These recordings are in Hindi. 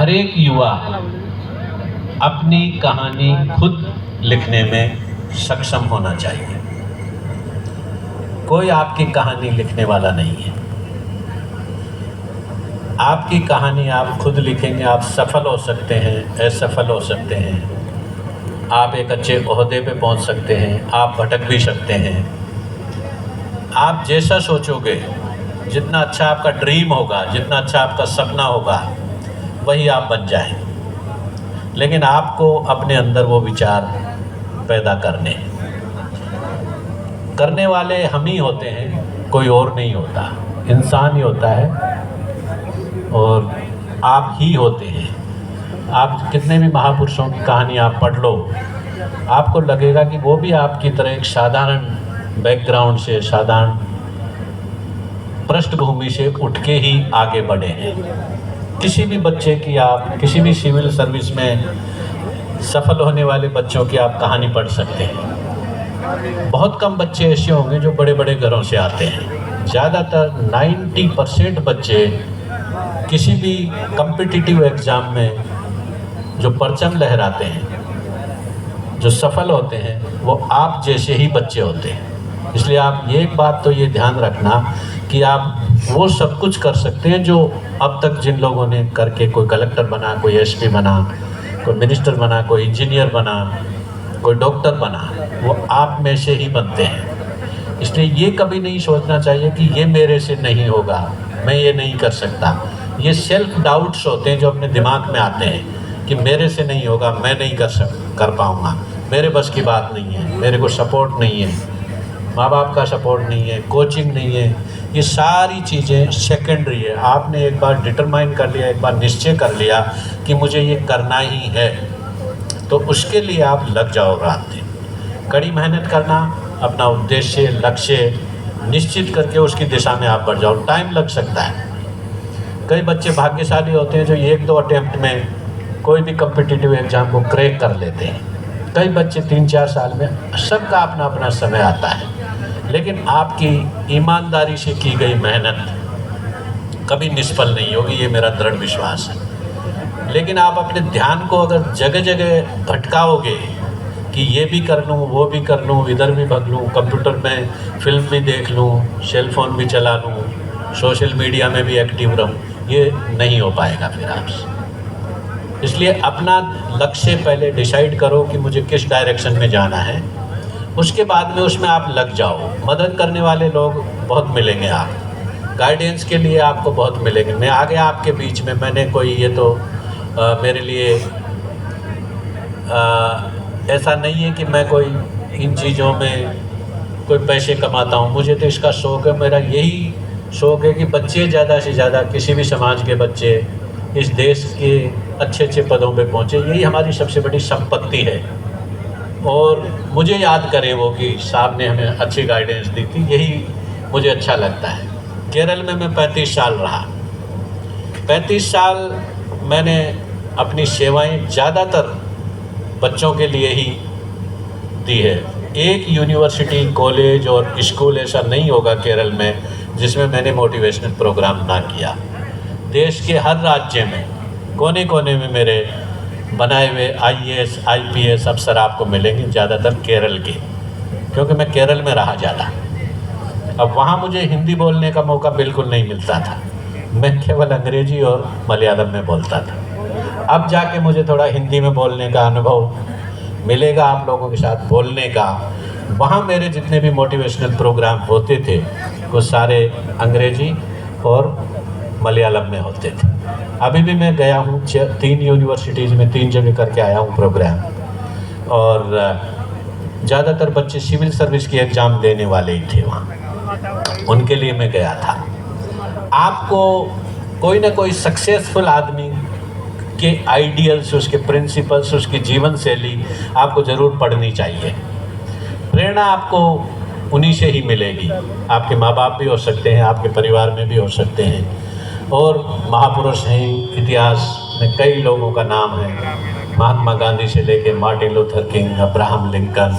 हर एक युवा अपनी कहानी खुद लिखने में सक्षम होना चाहिए। कोई आपकी कहानी लिखने वाला नहीं है। आपकी कहानी आप खुद लिखेंगे। आप सफल हो सकते हैं, असफल हो सकते हैं, आप एक अच्छे ओहदे पे पहुंच सकते हैं, आप भटक भी सकते हैं। आप जैसा सोचोगे, जितना अच्छा आपका ड्रीम होगा, जितना अच्छा आपका सपना होगा, वही आप बन जाएं। लेकिन आपको अपने अंदर वो विचार पैदा करने वाले हम ही होते हैं, कोई और नहीं होता। इंसान ही होता है और आप ही होते हैं। आप कितने भी महापुरुषों की कहानी आप पढ़ लो, आपको लगेगा कि वो भी आपकी तरह एक साधारण बैकग्राउंड से, साधारण पृष्ठभूमि से उठ के ही आगे बढ़े हैं। किसी भी बच्चे की, आप किसी भी सिविल सर्विस में सफल होने वाले बच्चों की आप कहानी पढ़ सकते हैं। बहुत कम बच्चे ऐसे होंगे जो बड़े बड़े घरों से आते हैं। ज़्यादातर 90% बच्चे किसी भी कॉम्पिटिटिव एग्ज़ाम में जो परचम लहराते हैं, जो सफल होते हैं, वो आप जैसे ही बच्चे होते हैं। इसलिए आप ये एक बात तो ये ध्यान रखना कि आप वो सब कुछ कर सकते हैं जो अब तक जिन लोगों ने करके, कोई कलेक्टर बना, कोई एसपी बना, कोई मिनिस्टर बना, कोई इंजीनियर बना, कोई डॉक्टर बना, वो आप में से ही बनते हैं। इसलिए ये कभी नहीं सोचना चाहिए कि ये मेरे से नहीं होगा, मैं ये नहीं कर सकता। ये सेल्फ डाउट्स होते हैं जो अपने दिमाग में आते हैं कि मेरे से नहीं होगा, मैं नहीं कर पाऊँगा, मेरे बस की बात नहीं है, मेरे को सपोर्ट नहीं है, माँ बाप का सपोर्ट नहीं है, कोचिंग नहीं है। ये सारी चीज़ें सेकेंडरी है। आपने एक बार डिटरमाइन कर लिया, एक बार निश्चय कर लिया कि मुझे ये करना ही है, तो उसके लिए आप लग जाओ रात दिन। कड़ी मेहनत करना, अपना उद्देश्य, लक्ष्य निश्चित करके उसकी दिशा में आप बढ़ जाओ। टाइम लग सकता है। कई बच्चे भाग्यशाली होते हैं जो 1-2 अटेम्प्ट में कोई भी कॉम्पिटिटिव एग्ज़ाम को क्रैक कर लेते हैं। कई बच्चे 3-4 साल में, सबका अपना अपना समय आता है। लेकिन आपकी ईमानदारी से की गई मेहनत कभी निष्फल नहीं होगी, ये मेरा दृढ़ विश्वास है। लेकिन आप अपने ध्यान को अगर जगह जगह भटकाओगे कि ये भी कर लूँ, वो भी कर लूँ, इधर भी भग लूँ, कंप्यूटर में फिल्म भी देख लूँ, सेल फ़ोन भी चला लूँ, सोशल मीडिया में भी एक्टिव रहूँ, ये नहीं हो पाएगा फिर आपसे। इसलिए अपना लक्ष्य पहले डिसाइड करो कि मुझे किस डायरेक्शन में जाना है, उसके बाद में उसमें आप लग जाओ। मदद करने वाले लोग बहुत मिलेंगे, आप गाइडेंस के लिए आपको बहुत मिलेंगे। मैं आ गया आपके बीच में, मैंने कोई ये तो मेरे लिए ऐसा नहीं है कि मैं कोई इन चीज़ों में कोई पैसे कमाता हूँ। मुझे तो इसका शौक़ है, मेरा यही शौक़ है कि बच्चे ज़्यादा से ज़्यादा, किसी भी समाज के बच्चे इस देश के अच्छे अच्छे पदों पे पहुँचे। यही हमारी सबसे बड़ी संपत्ति है। और मुझे याद करें वो कि साहब ने हमें अच्छी गाइडेंस दी थी, यही मुझे अच्छा लगता है। केरल में मैं 35 साल रहा। 35 साल मैंने अपनी सेवाएं ज़्यादातर बच्चों के लिए ही दी है। एक यूनिवर्सिटी, कॉलेज और स्कूल ऐसा नहीं होगा केरल में जिसमें मैंने मोटिवेशनल प्रोग्राम ना किया। देश के हर राज्य में, कोने कोने में मेरे बनाए हुए IAS IPS अफसर आपको मिलेंगे, ज़्यादातर केरल के, क्योंकि मैं केरल में रहा ज़्यादा। अब वहाँ मुझे हिंदी बोलने का मौका बिल्कुल नहीं मिलता था, मैं केवल अंग्रेजी और मलयालम में बोलता था। अब जाके मुझे थोड़ा हिंदी में बोलने का अनुभव मिलेगा, आप लोगों के साथ बोलने का। वहाँ मेरे जितने भी मोटिवेशनल प्रोग्राम होते थे वो सारे अंग्रेजी और मलयालम में होते थे। अभी भी मैं गया हूँ 3 यूनिवर्सिटीज़ में, 3 जगह करके आया हूँ प्रोग्राम। और ज़्यादातर बच्चे सिविल सर्विस की एग्ज़ाम देने वाले ही थे वहाँ, उनके लिए मैं गया था। आपको कोई ना कोई सक्सेसफुल आदमी के आइडियल्स, उसके प्रिंसिपल्स, उसकी जीवन शैली आपको ज़रूर पढ़नी चाहिए। प्रेरणा आपको उन्हीं से ही मिलेगी। आपके माँ बाप भी हो सकते हैं, आपके परिवार में भी हो सकते हैं, और महापुरुष हैं। इतिहास में कई लोगों का नाम है, महात्मा गांधी से लेके Martin Luther king, Abraham Lincoln,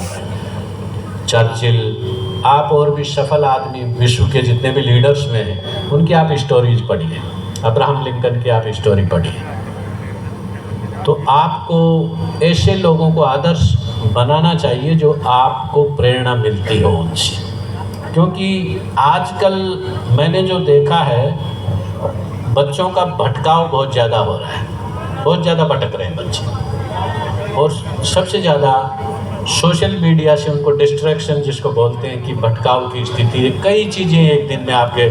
Churchill, आप और भी सफल आदमी विश्व के जितने भी लीडर्स में हैं, उनकी आप स्टोरीज पढ़िए। अब्राहम लिंकन की आप स्टोरी पढ़िए। तो आपको ऐसे लोगों को आदर्श बनाना चाहिए जो आपको प्रेरणा मिलती हो उनसे। क्योंकि आजकल मैंने जो देखा है, बच्चों का भटकाव बहुत ज़्यादा हो रहा है, बहुत ज़्यादा भटक रहे हैं बच्चे, और सबसे ज़्यादा सोशल मीडिया से उनको डिस्ट्रैक्शन जिसको बोलते हैं कि भटकाव की स्थिति है। कई चीज़ें एक दिन में आपके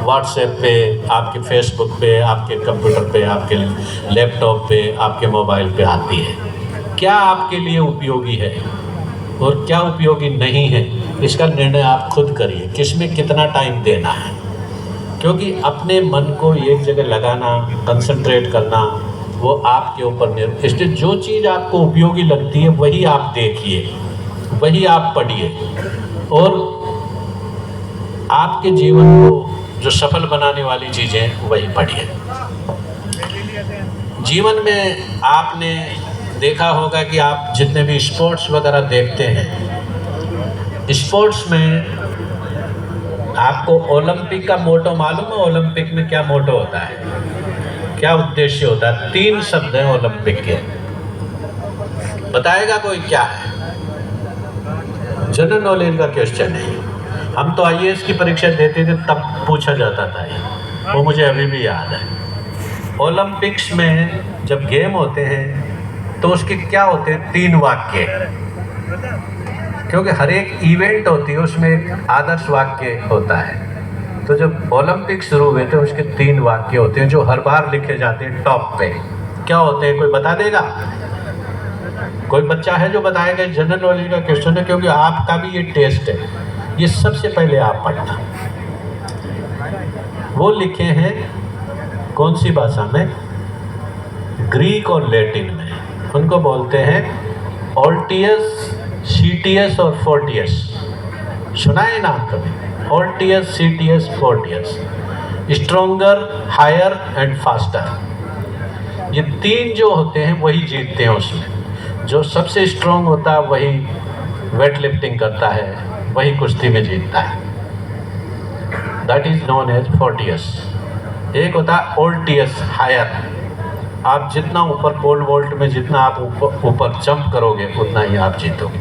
व्हाट्सएप पे, आपके फेसबुक पे, आपके कंप्यूटर पे, आपके लैपटॉप पे, आपके मोबाइल पे आती है। क्या आपके लिए उपयोगी है और क्या उपयोगी नहीं है, इसका निर्णय आप खुद करिए, किसमें कितना टाइम देना है। क्योंकि अपने मन को एक जगह लगाना, कंसंट्रेट करना, वो आपके ऊपर निर्भर। इसलिए जो चीज़ आपको उपयोगी लगती है वही आप देखिए, वही आप पढ़िए, और आपके जीवन को जो सफल बनाने वाली चीज़ें वही पढ़िए। जीवन में आपने देखा होगा कि आप जितने भी स्पोर्ट्स वगैरह देखते हैं, स्पोर्ट्स में आपको ओलंपिक का मोटो मालूम है? ओलंपिक में क्या मोटो होता है, क्या उद्देश्य होता है? 3 शब्द हैं ओलंपिक के, बताएगा कोई क्या है? जनरल नॉलेज का क्वेश्चन है। हम तो आईएएस की परीक्षा देते थे तब पूछा जाता था ये, वो मुझे अभी भी याद है। ओलंपिक्स में जब गेम होते हैं तो उसके क्या होते हैं? 3 वाक्य, क्योंकि हर एक इवेंट होती है उसमें एक आदर्श वाक्य होता है। तो जब ओलंपिक शुरू हुए थे उसके 3 वाक्य होते हैं जो हर बार लिखे जाते हैं टॉप पे। क्या होते हैं, कोई बता देगा? कोई बच्चा है जो बताएगा? जनरल नॉलेज का क्वेश्चन है, क्योंकि आपका भी ये टेस्ट है, ये सबसे पहले आप पढ़ना। वो लिखे हैं कौन सी भाषा में? ग्रीक और लैटिन में। उनको बोलते हैं ऑल्टियस, सीटियस और फोर्टियस। सुना है नाम कभी? ऑल्टियस, सीटियस, फोर्टियस। Stronger, higher and faster. ये 3 जो होते हैं वही जीतते हैं उसमें। जो सबसे स्ट्रोंग होता है वही वेट लिफ्टिंग करता है, वही कुश्ती में जीतता है। That is known as fortius. एक होता है ऑल्टियस, हायर। आप जितना ऊपर पोल वोल्ट में जितना आप ऊपर जंप करोगे उतना ही आप जीतोगे।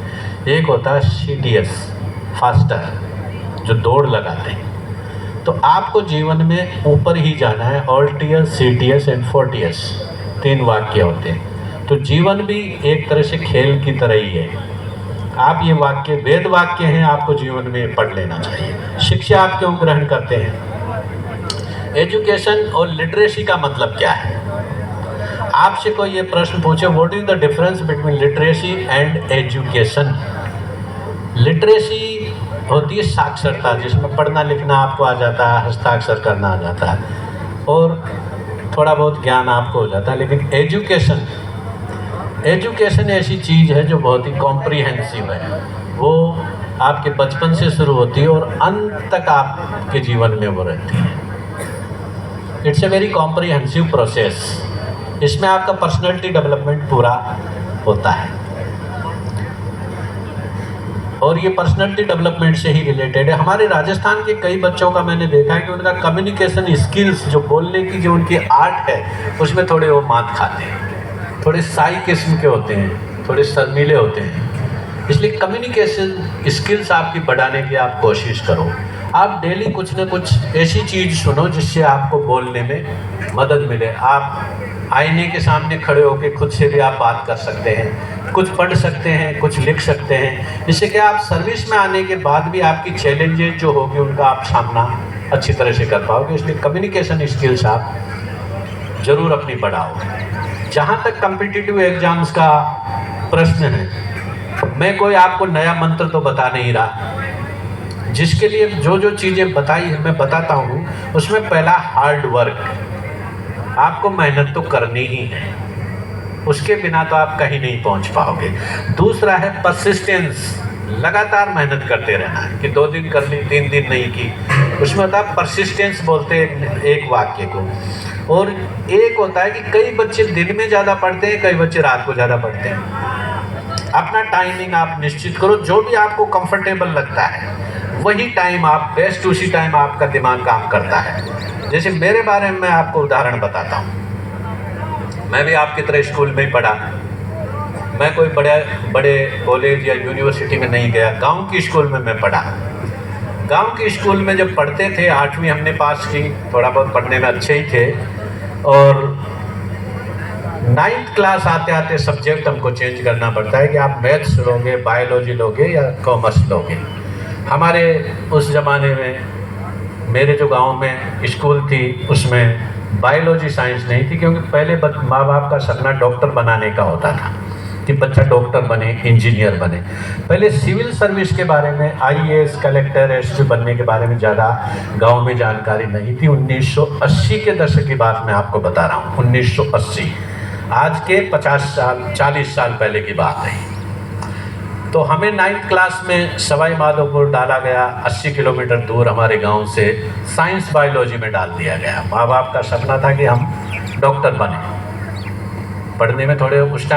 एक होता है सीटियस, फास्टर, जो दौड़ लगाते हैं। तो आपको जीवन में ऊपर ही जाना है। ऑल्टियस, सीटियस एंड फोर्टियस 3 वाक्य होते हैं। तो जीवन भी एक तरह से खेल की तरह ही है। आप ये वाक्य वेद वाक्य हैं, आपको जीवन में पढ़ लेना चाहिए। शिक्षा आप क्यों ग्रहण करते हैं? एजुकेशन और लिटरेसी का मतलब क्या है? आपसे कोई ये प्रश्न पूछे, what is the difference between literacy and education? Literacy होती है साक्षरता, जिसमें पढ़ना लिखना आपको आ जाता है, हस्ताक्षर करना आ जाता है और थोड़ा बहुत ज्ञान आपको हो जाता है। लेकिन एजुकेशन ऐसी चीज़ है जो बहुत ही कॉम्प्रिहेंसिव है। वो आपके बचपन से शुरू होती है और अंत तक आपके जीवन में वो रहती है। It's a very comprehensive process. इसमें आपका पर्सनैलिटी डेवलपमेंट पूरा होता है, और ये पर्सनैलिटी डेवलपमेंट से ही रिलेटेड है। हमारे राजस्थान के कई बच्चों का मैंने देखा है कि उनका कम्युनिकेशन स्किल्स, जो बोलने की जो उनकी आर्ट है, उसमें थोड़े वो मात खाते हैं, थोड़े साई किस्म के होते हैं, थोड़े शर्मीले होते हैं। इसलिए कम्युनिकेशन स्किल्स आपकी बढ़ाने की आप कोशिश करो। आप डेली कुछ न कुछ ऐसी चीज़ सुनो जिससे आपको बोलने में मदद मिले। आप आईने के सामने खड़े होकर खुद से भी आप बात कर सकते हैं, कुछ पढ़ सकते हैं, कुछ लिख सकते हैं। इससे क्या आप सर्विस में आने के बाद भी आपकी चैलेंजेस जो होगी उनका आप सामना अच्छी तरह से कर पाओगे। इसलिए कम्युनिकेशन स्किल्स आप ज़रूर अपनी बढ़ाओ। जहाँ तक कम्पिटिटिव एग्ज़ाम्स का प्रश्न है, मैं कोई आपको नया मंत्र तो बता नहीं रहा। जिसके लिए जो जो चीज़ें बताई मैं बताता हूँ, उसमें पहला हार्ड वर्क, आपको मेहनत तो करनी ही है, उसके बिना तो आप कहीं नहीं पहुँच पाओगे। दूसरा है परसिस्टेंस, लगातार मेहनत करते रहना है कि 2 दिन कर ली, 3 दिन नहीं की, उसमें होता है परसिस्टेंस बोलते हैं एक वाक्य को। और एक होता है कि कई बच्चे दिन में ज़्यादा पढ़ते हैं, कई बच्चे रात को ज़्यादा पढ़ते हैं। अपना टाइमिंग आप निश्चित करो, जो भी आपको कंफर्टेबल लगता है वही टाइम आप बेस्ट, उसी टाइम आपका दिमाग काम करता है। जैसे मेरे बारे में मैं आपको उदाहरण बताता हूँ। मैं भी आपकी तरह स्कूल में ही पढ़ा। मैं कोई बड़े कॉलेज या यूनिवर्सिटी में नहीं गया, गांव की स्कूल में मैं पढ़ा। गांव की स्कूल में जब पढ़ते थे, 8वीं हमने पास की, थोड़ा बहुत पढ़ने में अच्छे ही थे, और 9th क्लास आते आते सब्जेक्ट हमको चेंज करना पड़ता है कि आप मैथ्स लोगे, बायोलॉजी लोगे या कॉमर्स लोगे। हमारे उस ज़माने में मेरे जो गांव में स्कूल थी उसमें बायोलॉजी साइंस नहीं थी, क्योंकि पहले माँ बाप का सपना डॉक्टर बनाने का होता था कि बच्चा डॉक्टर बने, इंजीनियर बने। पहले सिविल सर्विस के बारे में, आईएएस, कलेक्टर, एसपी बनने के बारे में ज़्यादा गांव में जानकारी नहीं थी। 1980 के दशक की बात मैं आपको बता रहा हूँ, 1980, आज के 40 साल पहले की बात है। तो हमें 9th क्लास में सवाई माधोपुर डाला गया, 80 किलोमीटर दूर हमारे गांव से, साइंस बायोलॉजी में डाल दिया गया। माँ बाप का सपना था कि हम डॉक्टर बने। पढ़ने में थोड़े उस टाइम